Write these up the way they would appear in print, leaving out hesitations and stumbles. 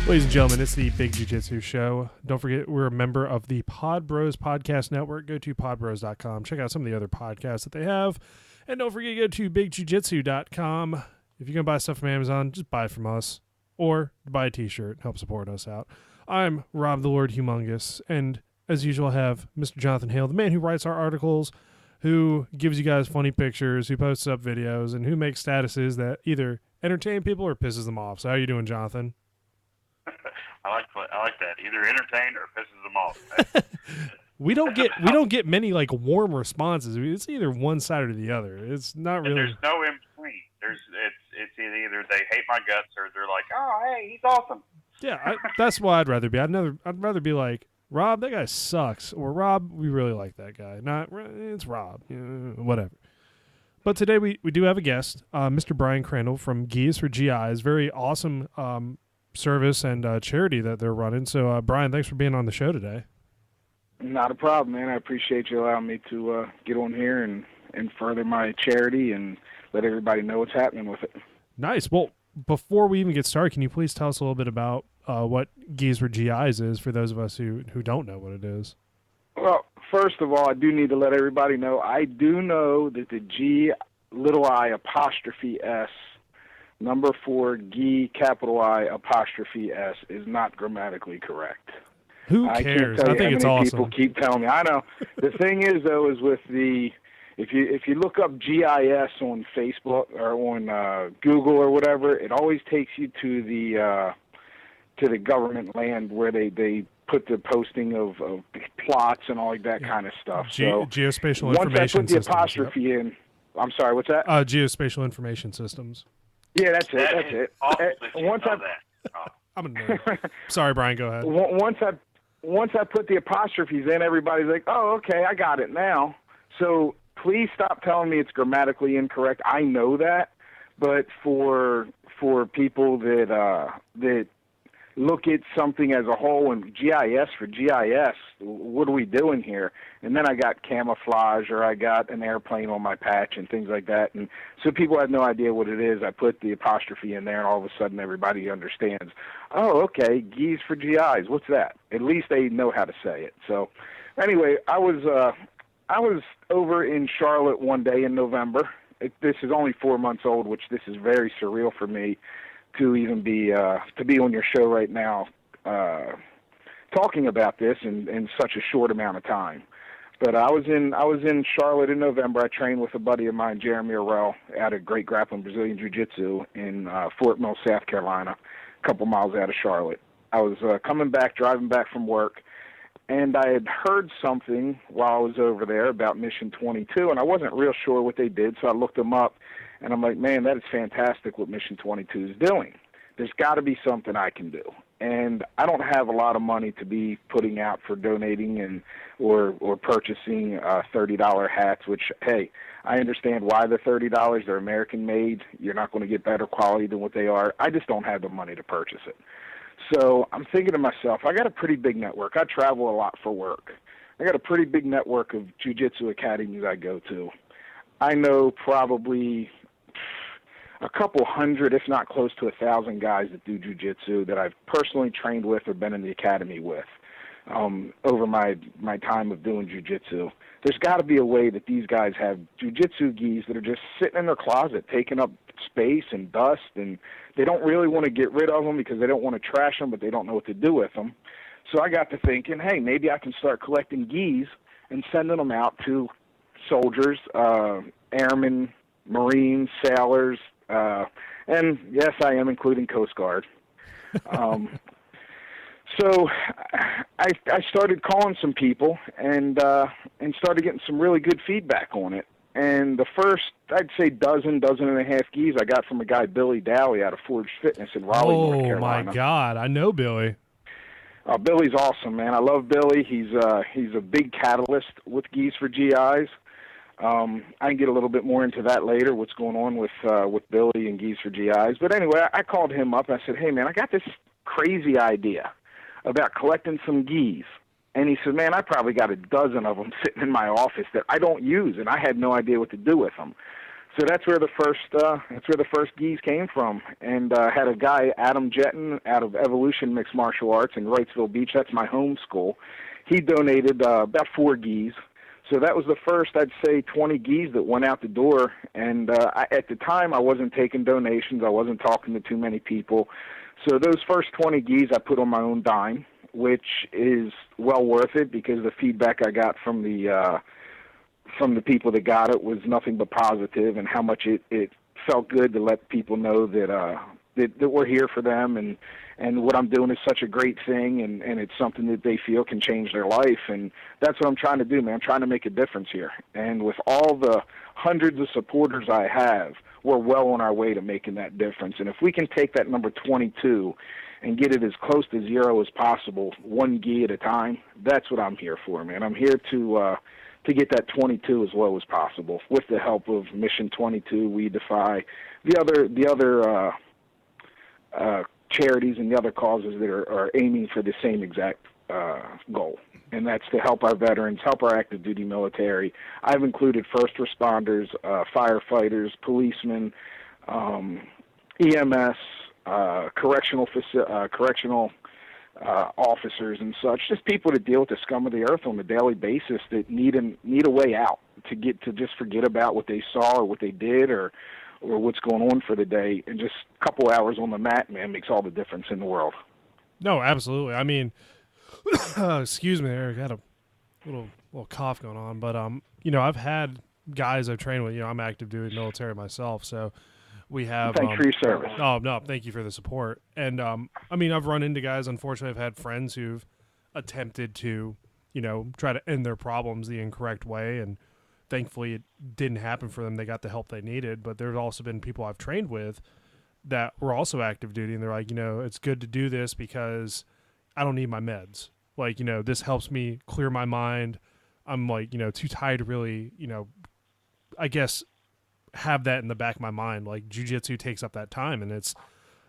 Ladies and gentlemen, it's the Big Jiu-Jitsu Show. Don't forget, we're a member of the Pod Bros Podcast Network. Go to podbros.com. Check out some of the other podcasts that they have. And don't forget to go to bigjujitsu.com. If you're going to buy stuff from Amazon, just buy it from us. Or buy a t-shirt. Help support us out. I'm Rob the Lord Humongous. And as usual, I have Mr. Jonathan Hale, the man who writes our articles, who gives you guys funny pictures, who posts up videos, and who makes statuses that either entertain people or pisses them off. So how are you doing, Jonathan? I like that. Either entertain or pisses them off. we don't get many like warm responses. It's either one side or the other. It's not really. And there's no in between. It's either they hate my guts or they're like, oh hey, he's awesome. Yeah, that's what I'd rather be. I'd rather be like, Rob, that guy sucks, or Rob, we really like that guy. Not it's Rob, whatever. But today we do have a guest, Mr. Brian Crandell from Geese for GIs. Very awesome service and charity that they're running. So, Brian, thanks for being on the show today. Not a problem, man. I appreciate you allowing me to get on here and further my charity and let everybody know what's happening with it. Nice. Well, before we even get started, can you please tell us a little bit about what Geese for GIs is for those of us who don't know what it is? Well, first of all, I do need to let everybody know, I do know that the G little I apostrophe S number 4 G capital I apostrophe S is not grammatically correct. Who cares? I think it's awesome. People keep telling me. I know. The thing is, though, is with the if you look up GIS on Facebook or on Google or whatever, it always takes you to the government land where they put the posting of plots and all that kind of stuff. Geospatial information once I put the systems, apostrophe in, I'm sorry, what's that? Geospatial information systems. Yeah, that's it. I'm a nerd. Sorry, Brian, go ahead. Once I put the apostrophes in, everybody's like, oh, okay, I got it now. So please stop telling me it's grammatically incorrect. I know that, but for people that look at something as a whole and GIS for GIS, what are we doing here? And then I got camouflage or I got an airplane on my patch and things like that. And so people have no idea what it is. I put the apostrophe in there and all of a sudden everybody understands. Oh, okay, Geese for GIs. What's that? At least they know how to say it. So anyway, I was over in Charlotte one day in November. This is only 4 months old, which this is very surreal for me to even be on your show right now talking about this in such a short amount of time. But I was in Charlotte in November. I trained with a buddy of mine, Jeremy Orrell, out of Great Grappling Brazilian Jiu-Jitsu in Fort Mill, South Carolina, a couple miles out of Charlotte. I was driving back from work, and I had heard something while I was over there about Mission 22, and I wasn't real sure what they did, so I looked them up, and I'm like, man, that is fantastic what Mission 22 is doing. There's got to be something I can do. And I don't have a lot of money to be putting out for donating or purchasing $30 hats, which, hey, I understand why they're $30. They're American-made. You're not going to get better quality than what they are. I just don't have the money to purchase it. So I'm thinking to myself, I got a pretty big network. I travel a lot for work. I got a pretty big network of jiu-jitsu academies I go to. I know probably a couple hundred, if not close to 1,000 guys that do jiu-jitsu that I've personally trained with or been in the academy with over my time of doing jiu-jitsu. There's got to be a way that these guys have jiu-jitsu gis that are just sitting in their closet, taking up space and dust, and they don't really want to get rid of them because they don't want to trash them, but they don't know what to do with them. So I got to thinking, hey, maybe I can start collecting gis and sending them out to soldiers, airmen, Marines, sailors, and yes, I am including Coast Guard. So I started calling some people and started getting some really good feedback on it. And the first, I'd say dozen and a half gis I got from a guy, Billy Dowie, out of Forge Fitness in Raleigh, North Carolina. Oh, my God. I know Billy. Billy's awesome, man. I love Billy. He's a big catalyst with Geese for GIs. I can get a little bit more into that later, what's going on with Billy and Geese for GIs. But anyway, I called him up and I said, hey, man, I got this crazy idea about collecting some gis. And he said, man, I probably got a dozen of them sitting in my office that I don't use, and I had no idea what to do with them. So that's where the first gis came from, and had a guy, Adam Jetton, out of Evolution Mixed Martial Arts in Wrightsville Beach. That's my home school. He donated about 4 gis. So that was the first, I'd say, 20 gis that went out the door. And at the time, I wasn't taking donations. I wasn't talking to too many people. So those first 20 gis I put on my own dime, which is well worth it because the feedback I got from the people that got it was nothing but positive, and how much it felt good to let people know that we're here for them, and what I'm doing is such a great thing, and it's something that they feel can change their life. And that's what I'm trying to do, man. I'm trying to make a difference here. And with all the hundreds of supporters I have, we're well on our way to making that difference. And if we can take that number 22 and get it as close to 0 as possible, 1 gi at a time, that's what I'm here for, man. I'm here to get that 22 as low as possible with the help of Mission 22, We Defy, the other charities and the other causes that are aiming for the same exact goal. And that's to help our veterans, help our active duty military. I've included first responders, firefighters, policemen, EMS, correctional officers and such, just people that deal with the scum of the earth on a daily basis that need a way out to just forget about what they saw or what they did or what's going on for the day, and just a couple hours on the mat, man, makes all the difference in the world. No, absolutely. I mean, excuse me, I got a little cough going on, but I've had guys I've trained with. I'm active duty military myself, so we have. Thanks for your service. Oh no, thank you for the support. And I've run into guys. Unfortunately, I've had friends who've attempted to, try to end their problems the incorrect way, and thankfully it didn't happen for them. They got the help they needed. But there's also been people I've trained with that were also active duty, and they're like, it's good to do this because I don't need my meds. Like, this helps me clear my mind. I'm like, too tired to really, I guess, have that in the back of my mind. Like, jiu-jitsu takes up that time, and it's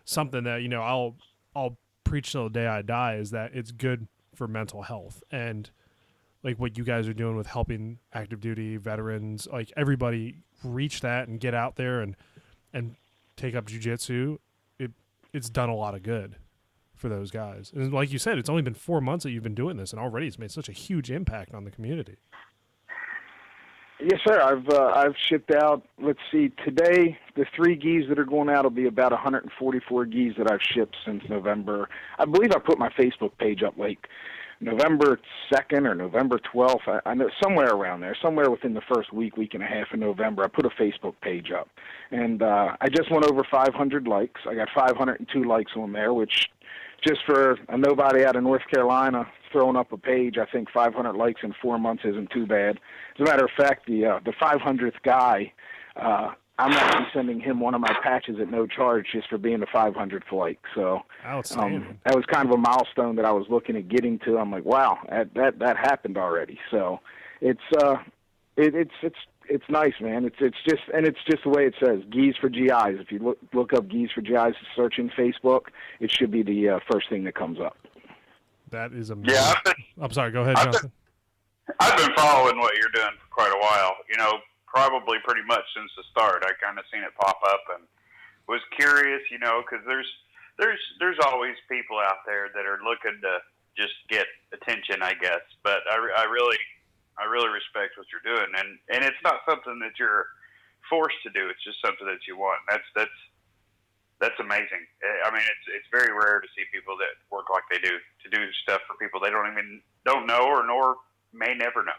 something that, I'll preach till the day I die, is that it's good for mental health. And like what you guys are doing with helping active duty veterans, like everybody reach that and get out there and take up jiu-jitsu. It's done a lot of good for those guys. And like you said, it's only been 4 months that you've been doing this, and already it's made such a huge impact on the community. Yes, sir. I've shipped out, let's see, today the 3 gis that are going out will be about 144 gis that I've shipped since November. I believe I put my Facebook page up like November 2nd or November 12th. I know somewhere around there, somewhere within the first week and a half of November, I put a Facebook page up. And I just went over 500 likes. I got 502 likes on there, which just for a nobody out of North Carolina throwing up a page, I think 500 likes in 4 months isn't too bad. As a matter of fact, the 500th guy, I'm actually sending him one of my patches at no charge just for being the 500th like. So that was kind of a milestone that I was looking at getting to. I'm like, wow, that happened already. So it's nice, man. It's just the way it says, gis for GIs. If you look up gis for GIs, search in Facebook, it should be the first thing that comes up. That is amazing. Yeah, I'm sorry. Go ahead, Jonathan. I've been following what you're doing for quite a while. Probably pretty much since the start. I kind of seen it pop up and was curious, because there's always people out there that are looking to just get attention, I guess. But I really respect what you're doing, and it's not something that you're forced to do. It's just something that you want. That's amazing. I mean, it's very rare to see people that work like they do, to do stuff for people they don't know or nor may never know.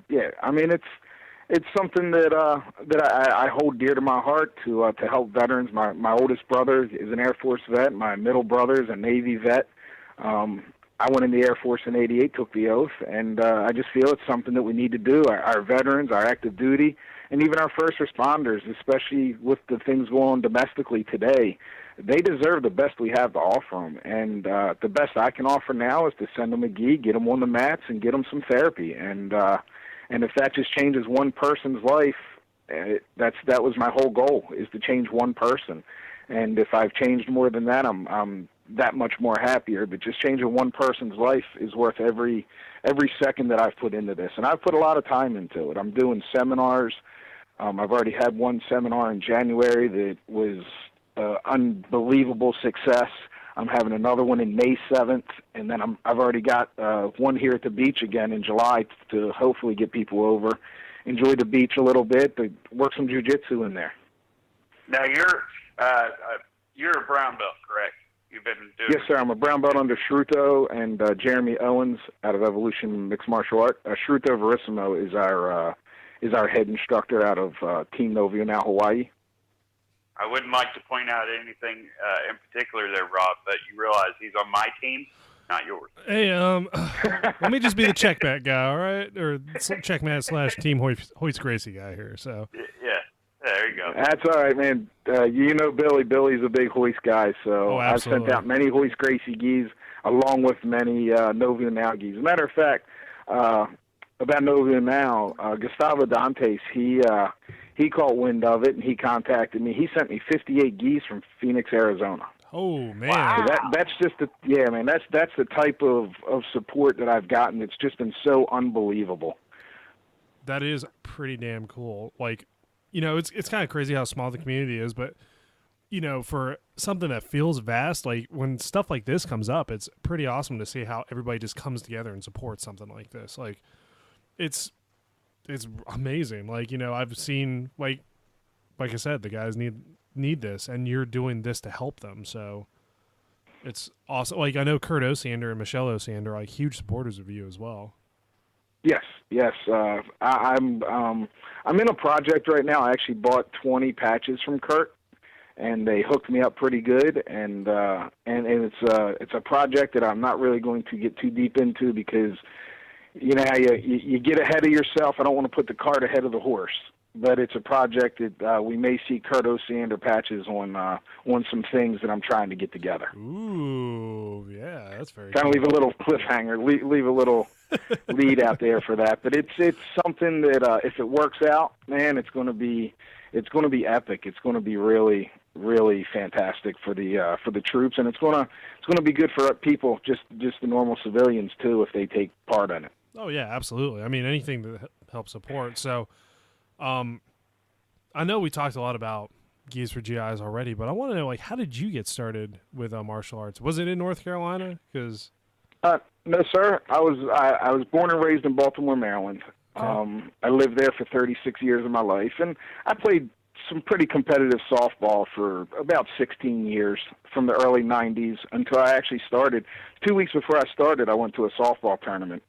Yeah, I mean, it's something that I hold dear to my heart to help veterans. My oldest brother is an Air Force vet. My middle brother is a Navy vet. I went in the Air Force in '88, took the oath, and I just feel it's something that we need to do. Our veterans, our active duty, and even our first responders, especially with the things going on domestically today, they deserve the best we have to offer them. And the best I can offer now is to send them a gi, get them on the mats, and get them some therapy. And if that just changes one person's life, that was my whole goal, is to change one person. And if I've changed more than that, I'm that much more happier. But just changing one person's life is worth every second that I've put into this. And I've put a lot of time into it. I'm doing seminars. I've already had one seminar in January that was unbelievable success. I'm having another one in May 7th, and then I've already got one here at the beach again in July to hopefully get people over, enjoy the beach a little bit, to work some jiu-jitsu in there. Now you're a brown belt, correct? You've been doing. Yes, sir. I'm a brown belt under Shruto and Jeremy Owens out of Evolution Mixed Martial Art. Shruto Verissimo is our head instructor out of Team Novio now, Hawaii. I wouldn't like to point out anything in particular there, Rob, but you realize he's on my team, not yours. Hey, let me just be the checkmat guy, all right? Or checkmat / Team Hoist Gracie guy here. So Yeah, there you go. That's all right, man. You know Billy. Billy's a big hoist guy, so I've sent out many Hoist Gracie gis along with many Novio Now gis. As a matter of fact, about Novio Now, Gustavo Dantes, he caught wind of it and he contacted me. He sent me 58 gis from Phoenix, Arizona. Oh man, wow. So that's just that's the type of support that I've gotten. It's just been so unbelievable. That is pretty damn cool. Like, it's kind of crazy how small the community is, but for something that feels vast, like when stuff like this comes up, it's pretty awesome to see how everybody just comes together and supports something like this. Like, it's amazing. Like, I've seen like I said, the guys need this, and you're doing this to help them. So it's awesome. Like, I know Kurt Osiander and Michelle Osiander are like huge supporters of you as well. Yes. I'm in a project right now. I actually bought 20 patches from Kurt, and they hooked me up pretty good. And it's a project that I'm not really going to get too deep into because you know how you get ahead of yourself. I don't want to put the cart ahead of the horse. But it's a project that we may see Kurt Osiander patches on some things that I'm trying to get together. Ooh, yeah, that's very kind of leave a little cliffhanger, leave a little lead out there for that. But it's something that if it works out, man, it's going to be epic. It's going to be really, really fantastic for the troops, and it's going to be good for people, just the normal civilians too, if they take part in it. Oh yeah, absolutely. I mean, anything to help support. So. I know we talked a lot about Gis for GIs already, but I want to know, like, how did you get started with martial arts? Was it in North Carolina? Because no, sir. I was born and raised in Baltimore, Maryland. Okay. I lived there for 36 years of my life, and I played some pretty competitive softball for about 16 years, from the early 90s until I actually started. 2 weeks before I started, I went to a softball tournament,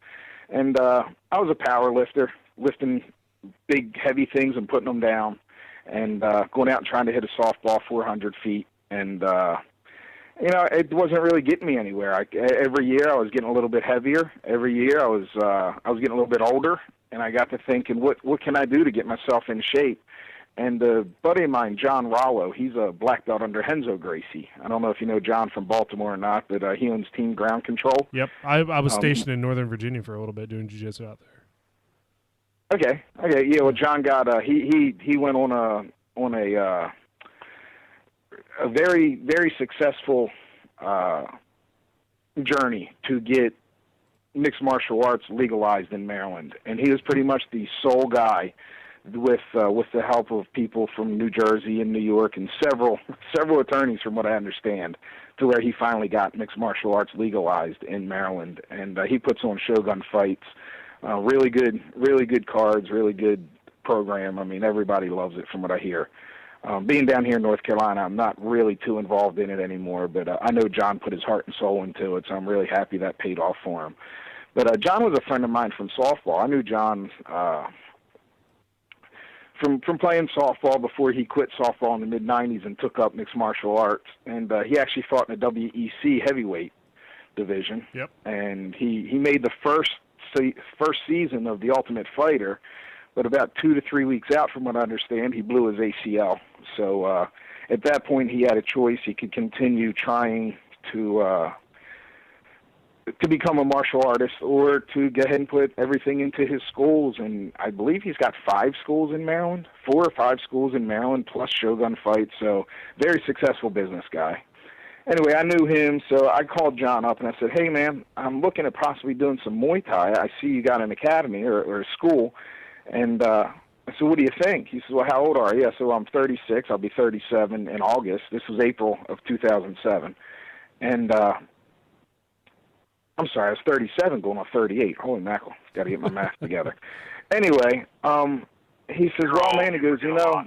and I was a power lifter, lifting big, heavy things and putting them down, and going out and trying to hit a softball 400 feet. And, it wasn't really getting me anywhere. Every year I was getting a little bit heavier. Every year I was getting a little bit older, and I got to thinking, what can I do to get myself in shape? And a buddy of mine, John Rollo, he's a black belt under Renzo Gracie. I don't know if you know John from Baltimore or not, but he owns Team Ground Control. Yep, I was stationed in Northern Virginia for a little bit doing jiu-jitsu out there. Okay. Yeah. Well, John got he went on a very, very successful journey to get mixed martial arts legalized in Maryland, and he was pretty much the sole guy, with the help of people from New Jersey and New York and several attorneys, from what I understand, to where he finally got mixed martial arts legalized in Maryland, and he puts on Shogun fights. Really good cards, really good program. I mean, everybody loves it from what I hear. Being down here in North Carolina, I'm not really too involved in it anymore, but I know John put his heart and soul into it, so I'm really happy that paid off for him. But John was a friend of mine from softball. I knew John from playing softball before he quit softball in the mid-'90s and took up mixed martial arts, and he actually fought in the WEC heavyweight division. Yep. And he made the first season of The Ultimate Fighter, but about 2 to 3 weeks out, from what I understand, he blew his ACL. So at that point, he had a choice. He could continue trying to become a martial artist, or to go ahead and put everything into his schools. And I believe he's got 5 schools in Maryland, 4 or 5 schools in Maryland, plus Shogun fights. So very successful business guy. Anyway, I knew him, so I called John up and I said, hey, man, I'm looking at possibly doing some Muay Thai. I see you got an academy or a school, and I said, what do you think? He says, well, how old are you? I said, well, I'm 36. I'll be 37 in August. This was April of 2007. And I'm sorry, I was 37 going on 38. Holy mackerel. Got to get my math together. Anyway, he says, well, man, he goes, you know,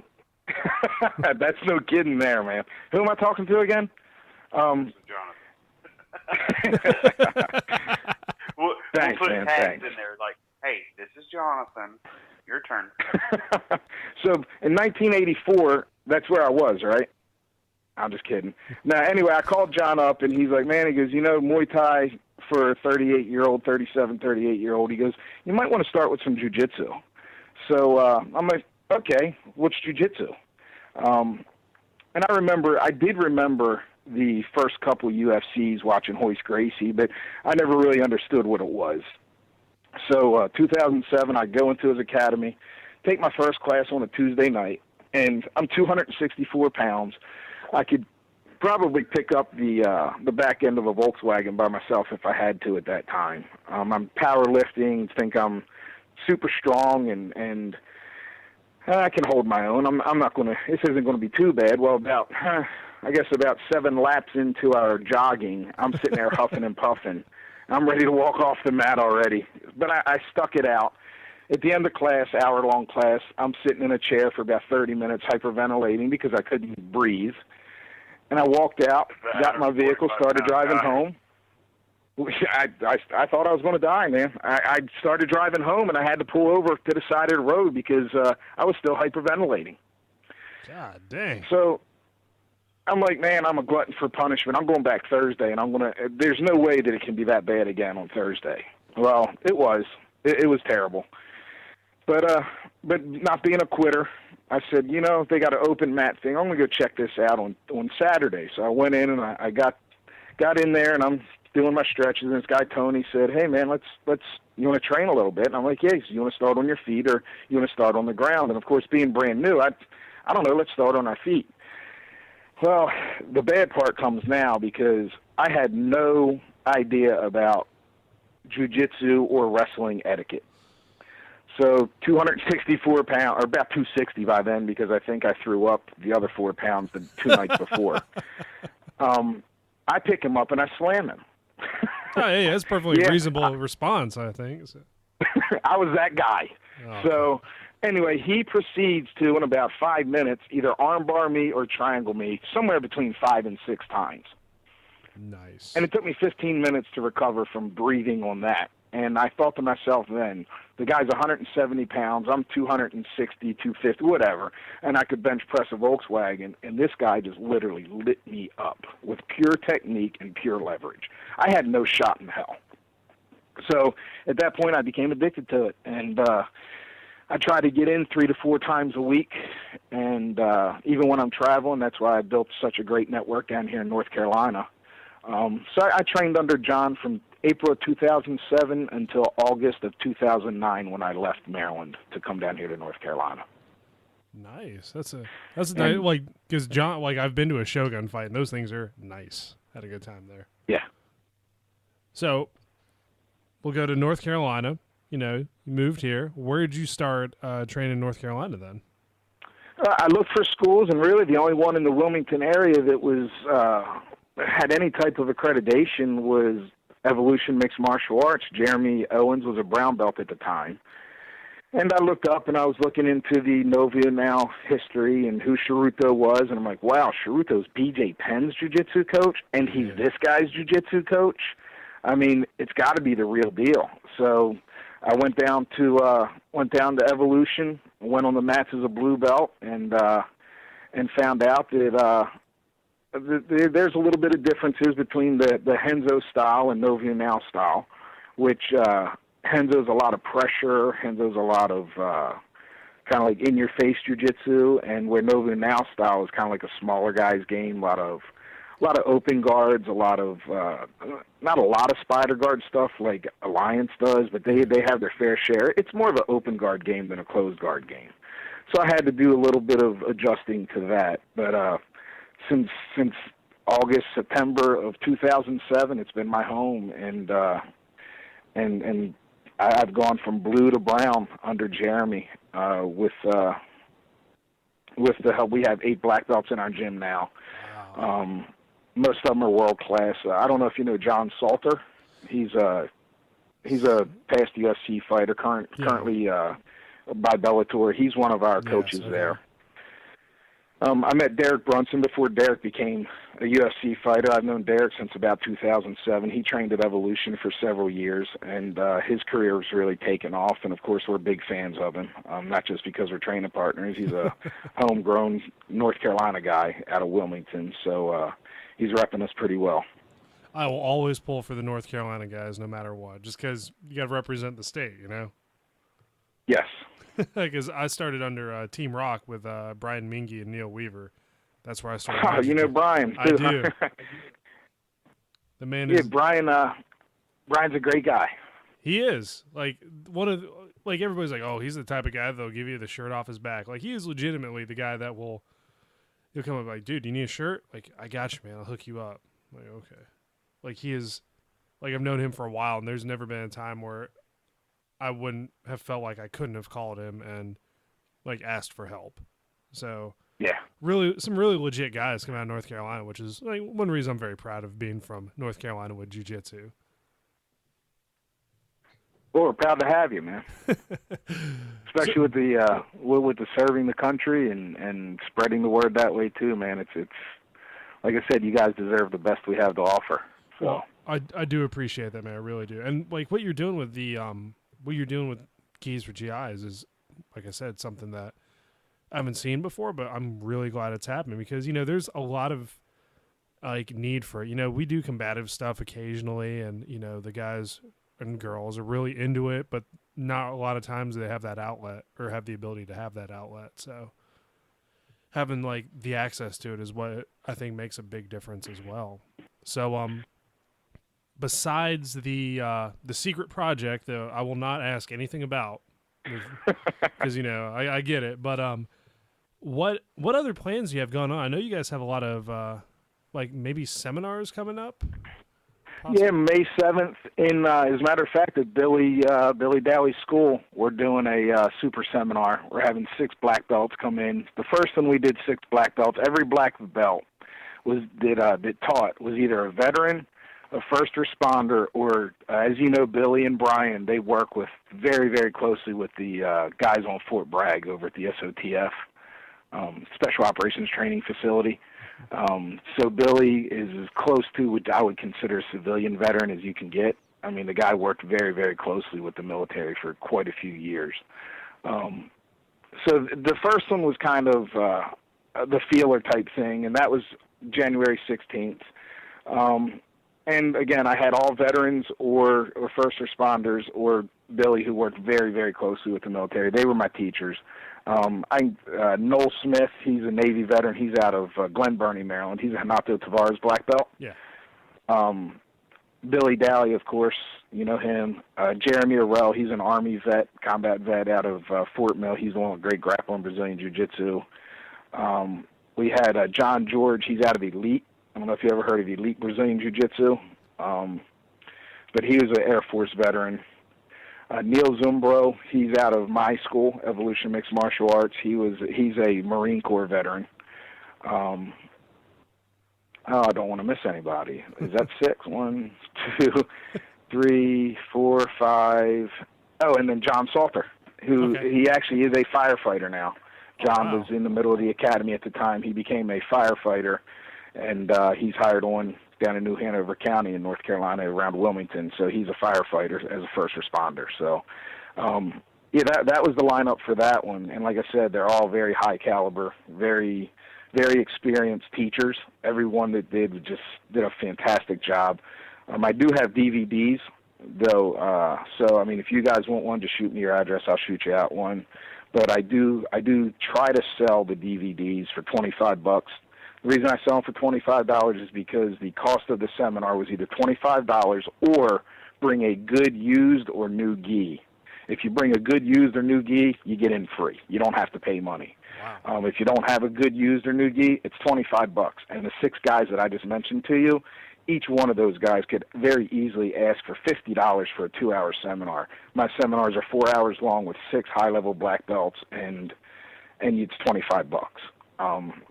that's no kidding there, man. Who am I talking to again? Jonathan. we'll put man, tags in there like, hey, this is Jonathan. Your turn. So in 1984, that's where I was, right? I'm just kidding. Now, anyway, I called John up, and he's like, man, he goes, you know, Muay Thai for a 38-year-old, 37, 38-year-old, he goes, you might want to start with some jiu-jitsu. So I'm like, okay, what's jiu-jitsu? And I did remember the first couple UFCs watching Hoist Gracie, but I never really understood what it was. So 2007, I go into his academy, take my first class on a Tuesday night, and I'm 264 pounds. I could probably pick up the back end of a Volkswagen by myself if I had to at that time. I'm powerlifting, think I'm super strong, and I can hold my own. I'm not going to, this isn't going to be too bad. Well, about 7 laps into our jogging, I'm sitting there huffing and puffing. I'm ready to walk off the mat already. But I stuck it out. At the end of class, hour-long class, I'm sitting in a chair for about 30 minutes hyperventilating because I couldn't breathe. And I walked out, got my vehicle, started driving home. I thought I was going to die, man. I started driving home, and I had to pull over to the side of the road because I was still hyperventilating. God dang. So I'm like, man, I'm a glutton for punishment. I'm going back Thursday, and there's no way that it can be that bad again on Thursday. Well, it was. It was terrible. But not being a quitter, I said, you know, they got an open mat thing. I'm going to go check this out on Saturday. So I went in, and I got in there, and I'm doing my stretches, and this guy, Tony, said, hey, man, let's you want to train a little bit? And I'm like, yeah, so you want to start on your feet or you want to start on the ground? And, of course, being brand new, I don't know, let's start on our feet. Well, the bad part comes now because I had no idea about jiu-jitsu or wrestling etiquette. So 264 pounds, or about 260 by then, because I think I threw up the other 4 pounds the 2 nights before. I pick him up and I slam him. Oh, hey, that's perfectly reasonable response, I think. So. I was that guy. Oh, so anyway, he proceeds to, in about 5 minutes, either armbar me or triangle me somewhere between 5 and 6 times. Nice. And it took me 15 minutes to recover from breathing on that. And I thought to myself then, the guy's 170 pounds, I'm 260, 250, whatever, and I could bench press a Volkswagen, and this guy just literally lit me up with pure technique and pure leverage. I had no shot in hell. So at that point, I became addicted to it, and I try to get in 3 to 4 times a week, and even when I'm traveling, that's why I built such a great network down here in North Carolina. So I trained under John from April of 2007 until August of 2009 when I left Maryland to come down here to North Carolina. Nice. That's nice, like, because John, like, I've been to a Shogun fight, and those things are nice. Had a good time there. Yeah. So we'll go to North Carolina. You know, you moved here. Where did you start training in North Carolina then? I looked for schools, and really the only one in the Wilmington area that was had any type of accreditation was Evolution Mixed Martial Arts. Jeremy Owens was a brown belt at the time. And I looked up, and I was looking into the Novia now history and who Sharuto was, and I'm like, wow, Sharuto's BJ Penn's jiu-jitsu coach, and he's this guy's jiu-jitsu coach? I mean, it's got to be the real deal. So I went down to Evolution, went on the mats as a blue belt, and found out that there's a little bit of differences between the Henzo style and Novia Now style, which Henzo's a lot of pressure, Henzo's a lot of kind of like in-your-face jiu-jitsu, and where Novia Now style is kind of like a smaller guy's game, a lot of open guards, a lot of not a lot of spider guard stuff like Alliance does, but they have their fair share. It's more of an open guard game than a closed guard game. So I had to do a little bit of adjusting to that, but since August, September of 2007, it's been my home, and I've gone from blue to brown under Jeremy with the help. We have 8 black belts in our gym now. Wow. Most of them are world class. I don't know if you know John Salter. He's a past UFC fighter, currently by Bellator. He's one of our coaches there. I met Derek Brunson before Derek became a UFC fighter. I've known Derek since about 2007. He trained at Evolution for several years, and his career has really taken off. And, of course, we're big fans of him, not just because we're training partners. He's a homegrown North Carolina guy out of Wilmington, so he's repping us pretty well. I will always pull for the North Carolina guys no matter what, just because you got to represent the state, you know? Yes. Because I started under Team Rock with Brian Mingy and Neil Weaver. That's where I started. Oh, you know Brian. I do. The man is. Brian's a great guy. He is. Like, everybody's like, oh, he's the type of guy that'll give you the shirt off his back. Like, he is legitimately the guy that he'll come up like, dude, do you need a shirt? Like, I got you, man. I'll hook you up. I'm like, okay. Like, he is, like, I've known him for a while, and there's never been a time where I wouldn't have felt like I couldn't have called him and, like, asked for help. So, yeah, some really legit guys come out of North Carolina, which is, like, one reason I'm very proud of being from North Carolina with jiu-jitsu. Well, we're proud to have you, man. Especially with the serving the country and spreading the word that way too, man. It's like I said, you guys deserve the best we have to offer. So. Well, I do appreciate that, man. I really do. And like what you're doing with Keys for GIs is, like I said, something that I haven't seen before, but I'm really glad it's happening because, you know, there's a lot of like need for it. You know, we do combative stuff occasionally, and, you know, the guys and girls are really into it, but not a lot of times do they have that outlet or have the ability to have that outlet. So having like the access to it is what I think makes a big difference as well. So, besides the secret project, though, I will not ask anything about because, you know, I get it. But what other plans do you have going on? I know you guys have a lot of like maybe seminars coming up. Possibly? Yeah, May 7th. As a matter of fact, at Billy Dowie's school, we're doing a super seminar. We're having 6 black belts come in. The first one we did 6 black belts. Every black belt that taught was either a veteran, a first responder, or as you know, Billy and Brian, they work with very, very closely with the guys on Fort Bragg over at the SOTF, Special Operations Training Facility. So Billy is as close to what I would consider a civilian veteran as you can get. I mean, the guy worked very, very closely with the military for quite a few years. So the first one was kind of the feeler type thing, and that was January 16th. And again, I had all veterans or first responders or Billy, who worked very, very closely with the military. They were my teachers. Noel Smith, he's a Navy veteran. He's out of Glen Burnie, Maryland. He's a Hanato Tavares black belt. Yeah. Billy Dowey, of course, you know him. Jeremy Orell, he's an Army vet, combat vet out of Fort Mill. He's the one with great grappling Brazilian Jiu-Jitsu. We had John George. He's out of Elite. I don't know if you ever heard of Elite Brazilian Jiu-Jitsu, but he was an Air Force veteran. Neil Zumbro, he's out of my school, Evolution Mixed Martial Arts. He's a Marine Corps veteran. I don't want to miss anybody. Is that 6? 1, 2, 3, 4, 5. Oh, and then John Salter, who he actually is a firefighter now. John was in the middle of the academy at the time. He became a firefighter, and he's hired on down in New Hanover County in North Carolina around Wilmington. So he's a firefighter as a first responder. So, that was the lineup for that one. And like I said, they're all very high caliber, very, very experienced teachers. Everyone that did a fantastic job. I do have DVDs, though. So, I mean, if you guys want one, just shoot me your address. I'll shoot you out one. But I do try to sell the DVDs for $25. The reason I sell them for $25 is because the cost of the seminar was either $25 or bring a good used or new gi. If you bring a good used or new gi, you get in free. You don't have to pay money. Wow. If you don't have a good used or new gi, it's $25. And the 6 guys that I just mentioned to you, each one of those guys could very easily ask for $50 for a 2-hour seminar. My seminars are 4 hours long with 6 high-level black belts, and it's $25.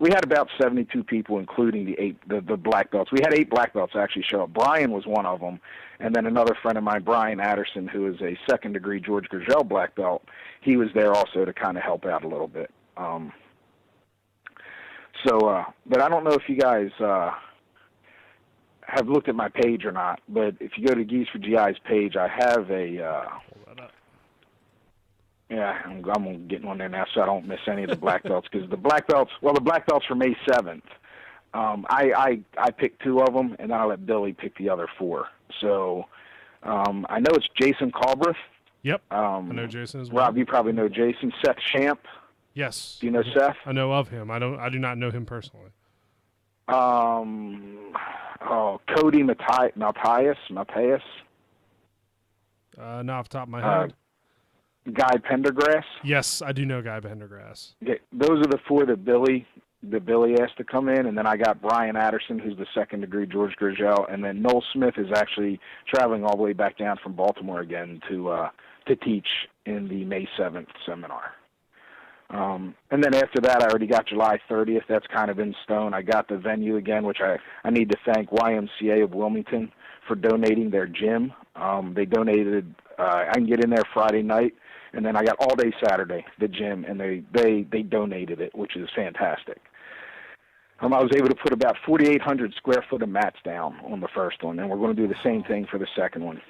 We had about 72 people, including the black belts. We had 8 black belts actually show up. Brian was one of them, and then another friend of mine, Brian Adderson, who is a second-degree George Gurgel black belt. He was there also to kind of help out a little bit. But I don't know if you guys have looked at my page or not, but if you go to Geese for GI's page, I have a yeah, I'm getting on there now so I don't miss any of the black belts, because the black belts for May 7th, I picked 2 of them, and then I let Billy pick the other 4. So I know it's Jason Calbreth. Yep, I know Jason as well. Rob, you probably know Jason. Seth Champ. Yes. Do you know Seth? I know of him. I do not know him personally. Cody Matthias. Not off the top of my head. Guy Pendergrass. Yes, I do know Guy Pendergrass. Okay, those are the 4 that Billy asked to come in, and then I got Brian Adderson, who's the second-degree George Gurgel, and then Noel Smith is actually traveling all the way back down from Baltimore again to teach in the May 7th seminar. And then after that, I already got July 30th. That's kind of in stone. I got the venue again, which I need to thank YMCA of Wilmington for donating their gym. They donated, I can get in there Friday night, and then I got all day Saturday, the gym, and they donated it, which is fantastic. I was able to put about 4,800 square foot of mats down on the first one, and we're going to do the same thing for the second one.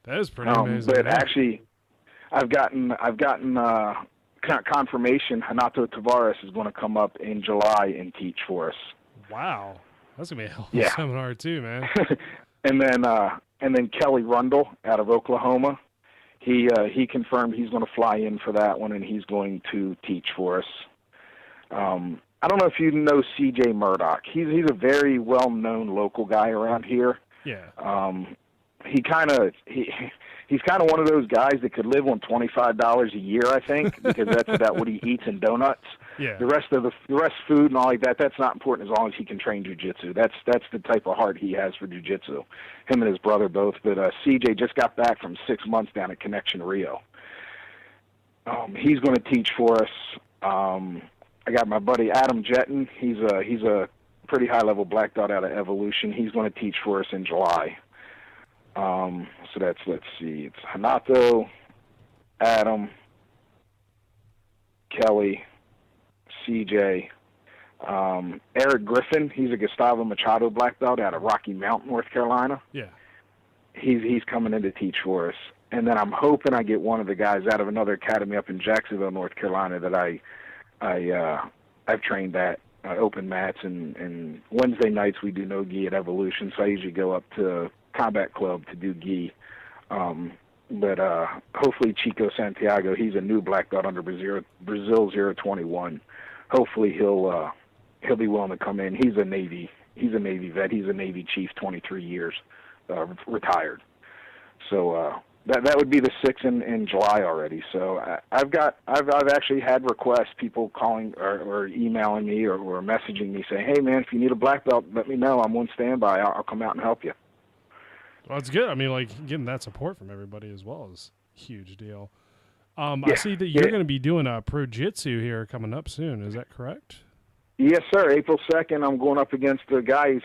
That is pretty amazing. But actually, I've gotten confirmation Hanato Tavares is going to come up in July and teach for us. Wow, that's gonna be a hell of a seminar too, man. and then Kelly Rundle out of Oklahoma, he confirmed he's going to fly in for that one, and he's going to teach for us. I don't know if you know C.J. Murdoch. He's a very well-known local guy around here. Yeah. He's kind of one of those guys that could live on $25 a year, I think, because that's about what he eats and donuts. Yeah. The rest food and all like that, that's not important as long as he can train jiu-jitsu. That's the type of heart he has for jiu-jitsu. Him and his brother both. But CJ just got back from 6 months down at Connection Rio. He's going to teach for us. I got my buddy Adam Jetton. He's a pretty high-level black belt out of Evolution. He's going to teach for us in July. So let's see, it's Hanato, Adam, Kelly, CJ, Eric Griffin. He's a Gustavo Machado black belt out of Rocky Mount, North Carolina. Yeah. He's coming in to teach for us. And then I'm hoping I get one of the guys out of another academy up in Jacksonville, North Carolina that I've trained at. Open mats, and Wednesday nights we do no gi at Evolution, so I usually go up to Combat Club to do gi. But hopefully Chico Santiago, he's a new black belt under Brazil 021. Hopefully he'll be willing to come in. He's a Navy vet. He's a Navy chief, 23 years, retired. So that would be the 6th in July already. So I've actually had requests, people calling or emailing me or messaging me saying, hey man, if you need a black belt, let me know. I'm on standby. I'll come out and help you. Well, it's good. I mean, like, getting that support from everybody as well is a huge deal. I see that you're going to be doing a pro-jitsu here coming up soon. Is that correct? Yes, sir. April 2nd, I'm going up against a guy.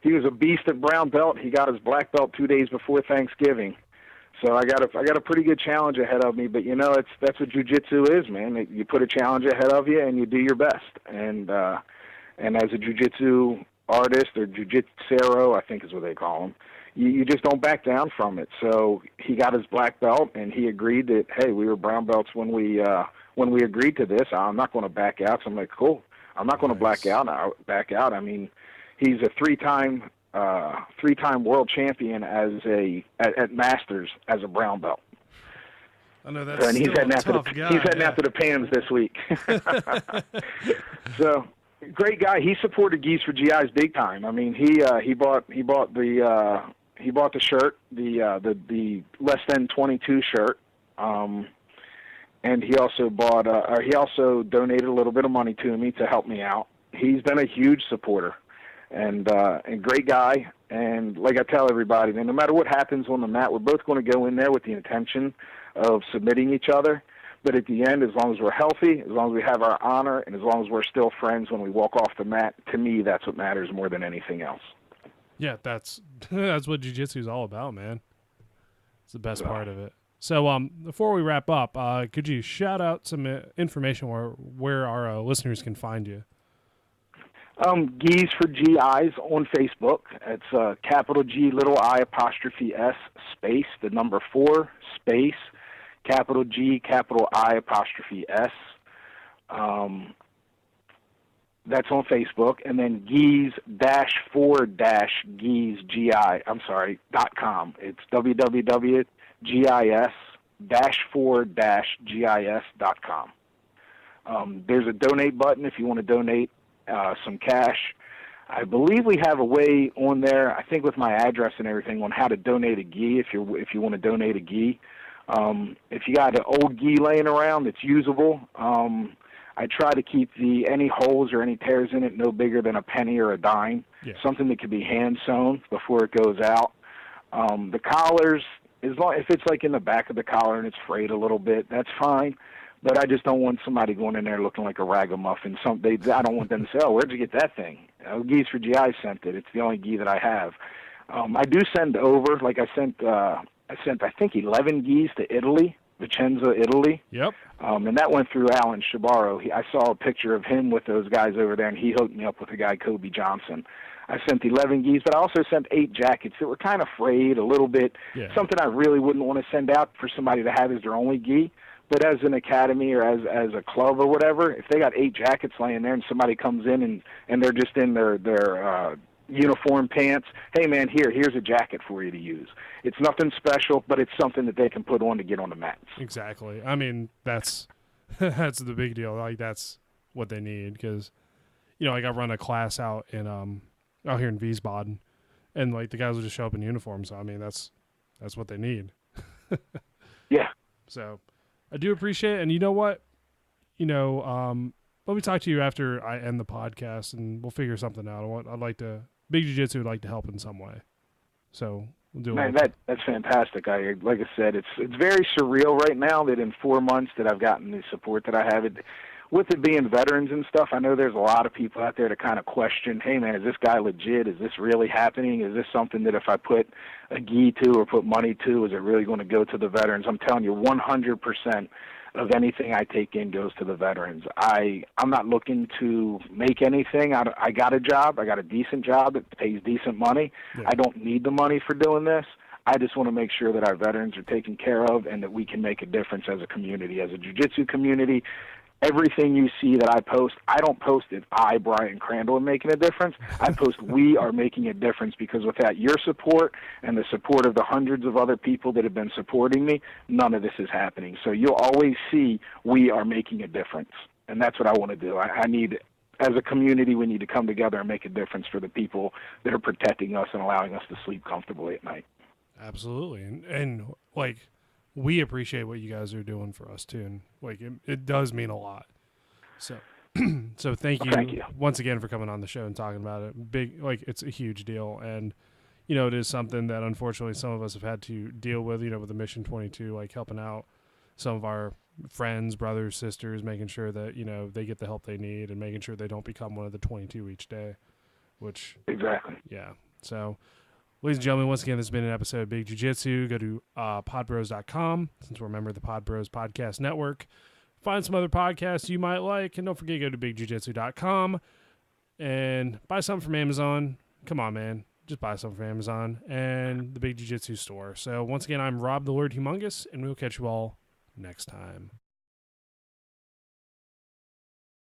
He was a beast at brown belt. He got his black belt 2 days before Thanksgiving. So I got a pretty good challenge ahead of me. But, that's what jiu-jitsu is, man. You put a challenge ahead of you, and you do your best. And as a jiu-jitsu artist, or jiu-jitsero, I think is what they call them, you just don't back down from it. So he got his black belt, and he agreed that, hey, we were brown belts when we agreed to this. I'm not going to back out. So I'm like, cool. I'm not going to back out. I mean, he's a three-time world champion at Masters as a brown belt. I know that's and he's heading after the PAMs this week. So great guy. He supported Geese for GIs big time. I mean, he bought the shirt, the less than 22 shirt, and he also donated a little bit of money to me to help me out. He's been a huge supporter, and great guy. And like I tell everybody, man, no matter what happens on the mat, we're both going to go in there with the intention of submitting each other. But at the end, as long as we're healthy, as long as we have our honor, and as long as we're still friends when we walk off the mat, to me, that's what matters more than anything else. Yeah, that's what jiu-jitsu is all about, man. It's the best part of it. So before we wrap up, could you shout out some information where our listeners can find you? G's for GIs on Facebook. It's capital G, little I, apostrophe S, space, the number 4, space, capital G, capital I, apostrophe S. That's on Facebook. And then G's-4-Gis.com. It's www.gis-4-gis.com. There's a donate button if you want to donate some cash. I believe we have a way on there, I think with my address and everything, on how to donate a gi if you want to donate a gi. If you got an old gi laying around that's usable, I try to keep any holes or any tears in it no bigger than a penny or a dime, something that can be hand sewn before it goes out. The collars, if it's like in the back of the collar and it's frayed a little bit, that's fine. But I just don't want somebody going in there looking like a ragamuffin. I don't want them to say, "Oh, where'd you get that thing?" Gis for GI sent it. It's the only gi that I have. I do send over, like I sent I think 11 gis to Italy, Vicenza, Italy. Yep. And that went through Alan Shabaro. I saw a picture of him with those guys over there, and he hooked me up with a guy, Kobe Johnson. I sent 11 gis, but I also sent 8 jackets that were kind of frayed a little bit. Yeah. Something I really wouldn't want to send out for somebody to have as their only gi. But as an academy or as a club or whatever, if they got 8 jackets laying there and somebody comes in and they're just in their uniform pants, hey man, here's a jacket for you to use. It's nothing special, but it's something that they can put on to get on the mats. Exactly. I mean, that's the big deal. Like that's what they need because, like I run a class out here in Wiesbaden, and like the guys will just show up in uniform. So I mean, that's what they need. Yeah. So I do appreciate it, and you know what? Let me talk to you after I end the podcast, and we'll figure something out. Big Jiu-Jitsu would like to help in some way. So we'll do it. That's fantastic. Like I said, it's very surreal right now that in 4 months that I've gotten the support that I have. With it being veterans and stuff, I know there's a lot of people out there to kind of question, hey man, is this guy legit? Is this really happening? Is this something that if I put a gi to or put money to, is it really going to go to the veterans? I'm telling you, 100% of anything I take in goes to the veterans. I'm not looking to make anything. I got a job. I got a decent job that pays decent money. Yeah. I don't need the money for doing this. I just want to make sure that our veterans are taken care of and that we can make a difference as a community, as a jiu-jitsu community. Everything you see that I post, I don't post it, Brian Crandell, am making a difference. I post we are making a difference because without your support and the support of the hundreds of other people that have been supporting me, none of this is happening. So you'll always see we are making a difference, and that's what I want to do. I need, as a community, we need to come together and make a difference for the people that are protecting us and allowing us to sleep comfortably at night. Absolutely. And like, we appreciate what you guys are doing for us too, and like it does mean a lot. So, so thank you once again for coming on the show and talking about it. It's a huge deal, and it is something that unfortunately some of us have had to deal with. With the Mission 22, like helping out some of our friends, brothers, sisters, making sure that they get the help they need, and making sure they don't become one of the 22 each day. Which exactly, yeah. So. Ladies and gentlemen, once again, this has been an episode of Big Jiu-Jitsu. Go to podbros.com, since we're a member of the Podbros Podcast Network. Find some other podcasts you might like, and don't forget to go to bigjujitsu.com and buy something from Amazon. Come on, man. Just buy something from Amazon and the Big Jiu-Jitsu store. So once again, I'm Rob the Lord Humongous, and we'll catch you all next time.